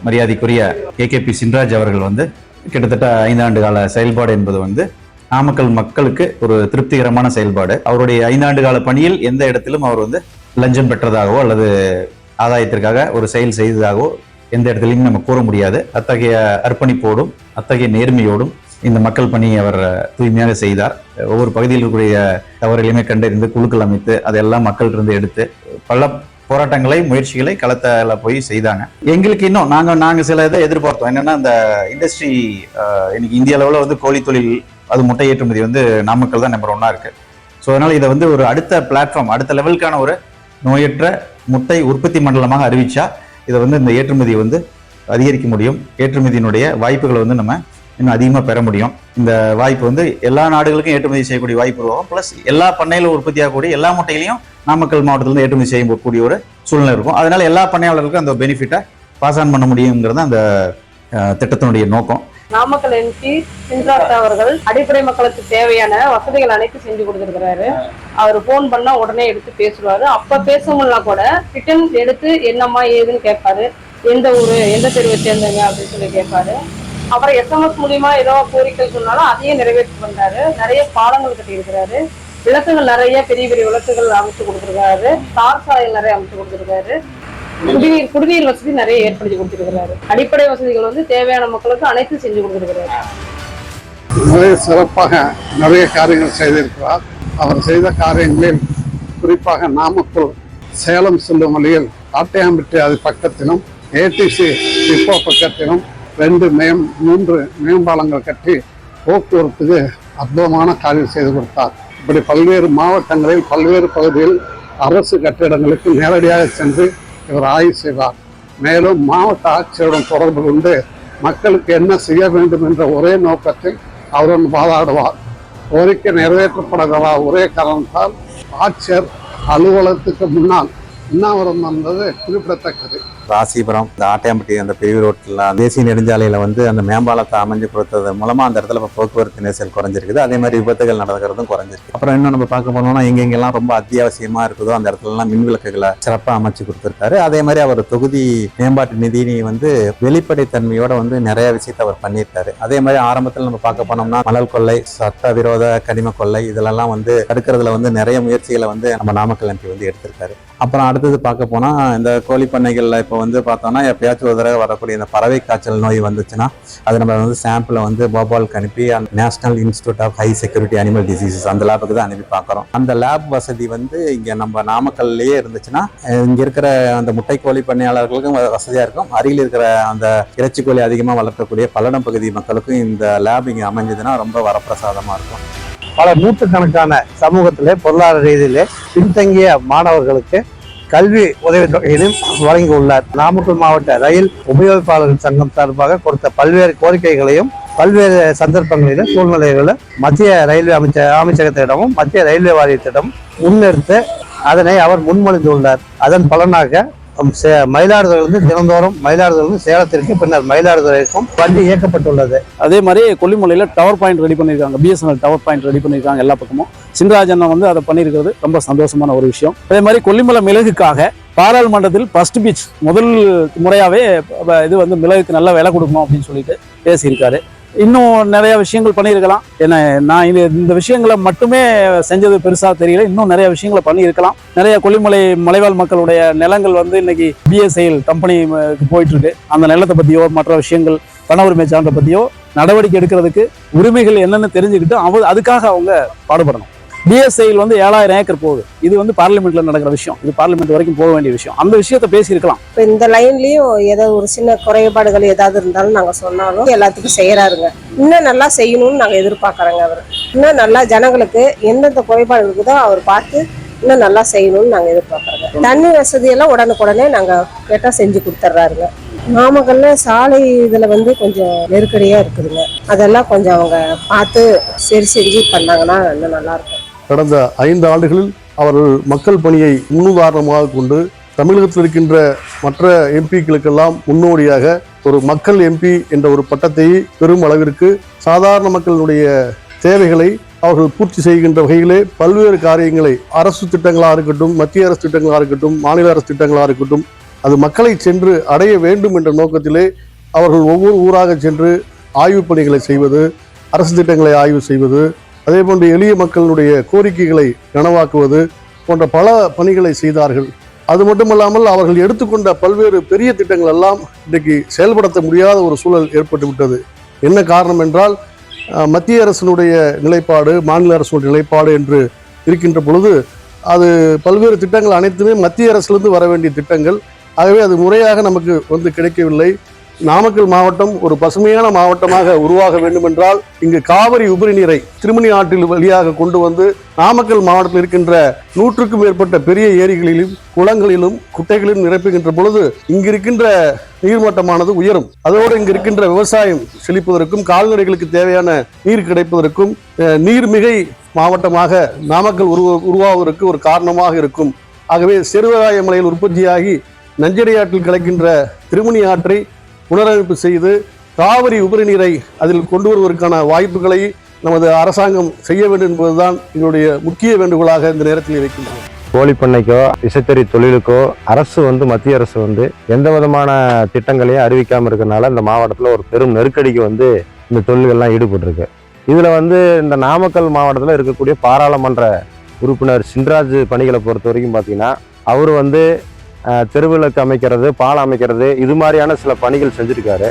மரியாதைக்குரிய KKP சின்ராஜ் அவர்கள் வந்து கிட்டத்தட்ட 5 ஆண்டு கால செயல்பாடு என்பது வந்து நாமக்கல் மக்களுக்கு ஒரு திருப்திகரமான செயல்பாடு. அவருடைய 5 ஆண்டு கால பணியில் எந்த இடத்திலும் அவர் வந்து லஞ்சம் பெற்றதாகவோ அல்லது ஆதாயத்திற்காக ஒரு செயல் செய்ததாகவோ எந்த இடத்துலையும் நம்ம கூற முடியாது. அத்தகைய அர்ப்பணிப்போடும் அத்தகைய நேர்மையோடும் இந்த மக்கள் பணியை அவர் தூய்மையாக செய்தார். ஒவ்வொரு பகுதியில் இருக்கக்கூடிய தவறுகளையுமே கண்டறிந்து குழுக்கள் அமைத்து அதெல்லாம் மக்களிடம் எடுத்து பல போராட்டங்களை முயற்சிகளை களத்தில் போய் செய்தாங்க. எங்களுக்கு இன்னும் நாங்க சில இதை எதிர்பார்த்தோம். என்னன்னா இந்த இண்டஸ்ட்ரி இன்னைக்கு இந்திய அளவில் வந்து கோழி தொழில் அது முட்டை ஏற்றுமதி வந்து நாமக்கல் தான் நம்பர் 1 இருக்கு. ஸோ அதனால இதை வந்து ஒரு அடுத்த பிளாட்ஃபார்ம் அடுத்த லெவலுக்கான ஒரு நோயற்ற முட்டை உற்பத்தி மண்டலமாக அறிவிச்சா இதை வந்து இந்த ஏற்றுமதியை வந்து அதிகரிக்க முடியும். ஏற்றுமதியினுடைய வாய்ப்புகளை வந்து நம்ம இன்னும் அதிகமாக பெற முடியும். இந்த வாய்ப்பு வந்து எல்லா நாடுகளுக்கும் ஏற்றுமதி செய்யக்கூடிய வாய்ப்பு உருவாகும். ப்ளஸ் எல்லா பண்ணையிலும் உற்பத்தி ஆகக்கூடிய எல்லா முட்டைகளையும் நாமக்கல் மாவட்டத்திலிருந்து ஏற்றுமதி செய்யக்கூடிய ஒரு சூழ்நிலை இருக்கும். அதனால எல்லா பண்ணையாளர்களுக்கும் அந்த பெனிஃபிட்டை பாஸ் ஆன் பண்ண முடியுங்கிறது அந்த திட்டத்தினுடைய நோக்கம். நாமக்கல் MP சின்ராஜ் அவர்கள் அடிப்படை மக்களுக்கு தேவையான வசதிகள் அனைத்தும் செஞ்சு கொடுத்துருக்கிறாரு. அவர் போன் பண்ணா உடனே எடுத்து பேசுவாரு. அப்ப பேச முடியல கூட ரிட்டன் எடுத்து என்னம்மா ஏதுன்னு கேட்பாரு. எந்த ஊரு எந்த தெருவை சேர்ந்தங்க அப்படின்னு சொல்லி கேட்பாரு. அப்புறம் SMS மூலியமா ஏதோ கோரிக்கை சொன்னாலும் அதையும் நிறைவேற்றி பண்றாரு. நிறைய பாலங்கள் கட்டி இருக்கிறாரு. விளக்குகள் நிறைய பெரிய பெரிய விளக்குகள் அமைச்சு கொடுத்துருக்காரு. தார் சாலைகள் நிறைய அமைச்சு கொடுத்துருக்காரு. குடிநீர் வசதி நிறைய ஏற்படுத்தி கொடுத்திருக்கிறாரு. அடிப்படை வசதிகள் வந்து தேவையான மக்களுக்கு அனைத்தும் செஞ்சு கொடுத்திருக்கிறாரு. நிறைய சிறப்பாக நிறைய காரியங்கள் செய்திருக்கிறார். அவர் செய்த காரியங்களில் குறிப்பாக நாமக்கல் சேலம் செல்லும் வழியில் காட்டையாம்பட்டி அது பக்கத்திலும் ATC டிப்போ பக்கத்திலும் 3 மேம்பாலங்கள் கட்டி போக்குவரத்துக்கு அற்புதமான காரியம் செய்து கொடுத்தார். இப்படி பல்வேறு மாவட்டங்களில் பல்வேறு பகுதியில் அரசு கட்டிடங்களுக்கு நேரடியாக சென்று இவர் ஆய்வு செய்வார். மேலும் மாவட்ட ஆட்சியருடன் தொடர்பு கொண்டு மக்களுக்கு என்ன செய்ய வேண்டும் என்ற ஒரே நோக்கத்தில் அவருடன் வாதாடுவார். கோரிக்கை நிறைவேற்றப்படாத ஒரே காரணத்தால் ஆட்சியர் அலுவலகத்துக்கு முன்னால் உண்ணாவிரதம் வந்தது குறிப்பிடத்தக்கது. ராசிபுரம் இந்த ஆட்டையாம்பட்டி அந்த பெரிய ரோட்டில் தேசிய நெடுஞ்சாலையில் வந்து அந்த மேம்பாலத்தை அமைஞ்சு கொடுத்தது மூலமாக அந்த இடத்துல இப்போ போக்குவரத்து நெரிசல் குறைஞ்சிருக்குது. அதே மாதிரி விபத்துகள் நடக்கிறதும் குறைஞ்சிருக்கு. அப்புறம் இன்னும் நம்ம பார்க்க போனோம்னா எங்கெங்கெல்லாம் ரொம்ப அத்தியாவசியமாக இருக்குதோ அந்த இடத்துலலாம் மின் விளக்குகளை சிறப்பாக அமைச்சு கொடுத்துருக்காரு. அதே மாதிரி அவர் தொகுதி மேம்பாட்டு நிதியை வந்து வெளிப்படைத்தன்மையோட வந்து நிறைய விஷயத்தை அவர் பண்ணியிருக்காரு. அதே மாதிரி ஆரம்பத்தில் நம்ம பார்க்க போனோம்னா மணல் கொள்ளை, சட்டவிரோத கனிம கொள்ளை இதெல்லாம் வந்து தடுக்கிறதுல வந்து நிறைய முயற்சிகளை வந்து நம்ம நாமக்கல் MP வந்து எடுத்திருக்காரு. அப்புறம் அடுத்தது பார்க்க போனா இந்த கோழி பண்ணைகள்ல இப்போ வந்து பார்த்தோம்னா எப்பயாச்சும் ஒரு தடவை வரக்கூடிய இந்த பறவை காய்ச்சல் நோய் வந்துச்சுன்னா அது நம்ம வந்து சாம்பிளை வந்து போபாலுக்கு அனுப்பி national institute of high security animal diseases அந்த லேபுக்கு தான் அனுப்பி பார்க்குறோம். அந்த லேப் வசதி வந்து இங்கே நம்ம நாமக்கல்லையே இருந்துச்சுன்னா இங்கே இருக்கிற அந்த முட்டை கோழி பண்ணையாளர்களுக்கும் வசதியாக இருக்கும். அருகில் இருக்கிற அந்த இறைச்சி கோழி அதிகமாக வளர்க்கக்கூடிய பல்லடம் பகுதி மக்களுக்கும் இந்த லேப் இங்கே அமைஞ்சதுன்னா ரொம்ப வரப்பிரசாதமாக இருக்கும். பல நூற்றுக்கணக்கான சமூகத்திலே பொருளாதார ரீதியிலே பின்தங்கிய மாணவர்களுக்கு கல்வி உதவித்தொகையிலும் வழங்கியுள்ளார். நாமக்கல் மாவட்ட ரயில் உபயோகிப்பாளர்கள் சங்கம் சார்பாக கொடுத்த பல்வேறு கோரிக்கைகளையும் பல்வேறு சந்தர்ப்பங்களிலும் சூழ்நிலைகளிலும் மத்திய ரயில்வே அமைச்சகத்திடமும் மத்திய ரயில்வே வாரியத்திடம் முன்னெடுத்து அதனை அவர் முன்மொழிந்துள்ளார். அதன் பலனாக மயிலாடுதுறையிலிருந்து தினந்தோறும் மயிலாடுதுறையிலிருந்து சேலத்திற்கு பின்னர் மயிலாடுதுறைக்கும் வண்டி இயக்கப்பட்டுள்ளது. அதே மாதிரி கொல்லிமலையில் டவர் பாயிண்ட் ரெடி பண்ணியிருக்காங்க. BSNL டவர் பாயிண்ட் ரெடி பண்ணியிருக்காங்க எல்லா பக்கமும். சின்ராஜன் வந்து அதை பண்ணியிருக்கிறது ரொம்ப சந்தோஷமான ஒரு விஷயம். அதே மாதிரி கொல்லிமலை மிளகுக்காக பாராளுமன்றத்தில் ஃபர்ஸ்ட் பீச் முதல் முறையாகவே இது வந்து மிளகுக்கு நல்ல விலை கொடுக்கணும் அப்படின்னு சொல்லிட்டு பேசியிருக்காரு. இன்னும் நிறைய விஷயங்கள் பண்ணியிருக்கலாம். ஏன்னா நான் இந்த விஷயங்களை மட்டுமே செஞ்சது பெருசாக தெரியல. இன்னும் நிறைய விஷயங்களை பண்ணியிருக்கலாம். நிறைய கொல்லிமலை மலைவாழ் மக்களுடைய நிலங்கள் வந்து இன்னைக்கு BSIL கம்பெனிக்கு போயிட்டு இருக்கு. அந்த நிலத்தை பற்றியோ மற்ற விஷயங்கள் பண உரிமை சான்றை பற்றியோ நடவடிக்கை எடுக்கிறதுக்கு உரிமைகள் என்னென்னு தெரிஞ்சுக்கிட்டு அதுக்காக அவங்க பாடுபடணும். BSIL வந்து 7000 ஏக்கர் போகுது. இது வந்து பார்லிமெண்ட்ல நடக்கிற விஷயம். இது பார்லிமெண்ட் வரைக்கும் போக வேண்டிய விஷயம். அந்த விஷயத்த பேசியிருக்கலாம். இப்போ இந்த லைன்லயும் ஏதோ ஒரு சின்ன குறைபாடுகள் ஏதாவது இருந்தாலும் நாங்க சொன்னாலும் எல்லாத்துக்கும் செய்யறாருங்க. இன்னும் நல்லா செய்யணும்னு நாங்க எதிர்பார்க்கறோங்க. அவர் இன்னும் நல்லா ஜனங்களுக்கு எந்தெந்த குறைபாடு இருக்குதோ அவர் பார்த்து இன்னும் நல்லா செய்யணும்னு நாங்க எதிர்பார்க்கறோங்க. தண்ணி வசதியெல்லாம் உடனுக்குடனே நாங்க கேட்டா செஞ்சு கொடுத்துட்றாருங்க. நாமக்கல்ல சாலை இதுல வந்து கொஞ்சம் நெருக்கடியா இருக்குதுங்க. அதெல்லாம் கொஞ்சம் அவங்க பார்த்து சரி செஞ்சு பண்ணாங்கன்னா இன்னும் நல்லா இருக்கும். கடந்த 5 ஆண்டுகளில் அவர்கள் மக்கள் பணியை முன்னுதாரணமாக கொண்டு தமிழகத்தில் இருக்கின்ற மற்ற MPக்களுக்கெல்லாம் முன்னோடியாக ஒரு மக்கள் MP என்ற ஒரு பட்டத்தை பெரும் அளவிற்கு சாதாரண மக்களுடைய தேவைகளை அவர்கள் பூர்த்தி செய்கின்ற வகையிலே பல்வேறு காரியங்களை அரசு திட்டங்களாக இருக்கட்டும், மத்திய அரசு திட்டங்களாக இருக்கட்டும், மாநில அரசு திட்டங்களாக இருக்கட்டும், அது மக்களை சென்று அடைய வேண்டும் என்ற நோக்கத்திலே அவர்கள் ஒவ்வொரு ஊராக சென்று ஆய்வுப் பணிகளை செய்வது, அரசு திட்டங்களை ஆய்வு செய்வது, அதே போன்று எளிய மக்களுடைய கோரிக்கைகளை நனவாக்குவது போன்ற பல பணிகளை செய்தார்கள். அது மட்டுமல்லாமல் அவர்கள் எடுத்துக்கொண்ட பல்வேறு பெரிய திட்டங்கள் எல்லாம் இன்றைக்கு செயல்படுத்த முடியாத ஒரு சூழல் ஏற்பட்டு விட்டது. என்ன காரணம் என்றால், மத்திய அரசினுடைய நிலைப்பாடு, மாநில அரசுடைய நிலைப்பாடு என்று இருக்கின்ற பொழுது அது பல்வேறு திட்டங்கள் அனைத்துமே மத்திய அரசிலிருந்து வர வேண்டிய திட்டங்கள். ஆகவே அது முறையாக நமக்கு வந்து கிடைக்கவில்லை. நாமக்கல் மாவட்டம் ஒரு பசுமையான மாவட்டமாக உருவாக வேண்டும் என்றால் இங்கு காவிரி உபரி நீரை திருமணி ஆற்றில் வழியாக கொண்டு வந்து நாமக்கல் மாவட்டத்தில் இருக்கின்ற 100க்கும் மேற்பட்ட பெரிய ஏரிகளிலும் குளங்களிலும் குட்டைகளிலும் நிரப்புகின்ற பொழுது இங்கிருக்கின்ற நீர்மட்டமானது உயரும். அதோடு இங்கு இருக்கின்ற விவசாயம் செழிப்பதற்கும் கால்நடைகளுக்கு தேவையான நீர் கிடைப்பதற்கும் நீர்மிகை மாவட்டமாக நாமக்கல் உருவாவதற்கு ஒரு காரணமாக இருக்கும். ஆகவே சிறுவராய மலையில் உற்பத்தியாகி நஞ்சரை ஆற்றில் கலக்கின்ற திருமணி ஆற்றை புனரமைப்பு செய்து காவிரி உபரி நீரை அதில் கொண்டு வருவதற்கான வாய்ப்புகளை நமது அரசாங்கம் செய்ய வேண்டும் என்பதுதான் எங்களுடைய முக்கிய வேண்டுகோளாக இந்த நேரத்தில் வைக்கின்றோம். கோழி பண்ணைக்கோ விசைத்தறி தொழிலுக்கோ மத்திய அரசு எந்த விதமான திட்டங்களையும் அறிவிக்காமல் இருக்கிறதுனால இந்த மாவட்டத்தில் ஒரு பெரும் நெருக்கடிக்கு இந்த தொழில்கள்லாம் ஈடுபட்டிருக்கு. இதில் இந்த நாமக்கல் மாவட்டத்தில் இருக்கக்கூடிய பாராளுமன்ற உறுப்பினர் சின்ராஜ் பணிகளை பொறுத்த வரைக்கும் பார்த்தீங்கன்னா அவர் தெருவிளக்கு அமைக்கிறது, பாலம் அமைக்கிறது, இது மாதிரியான சில பணிகள் செஞ்சுருக்காரு.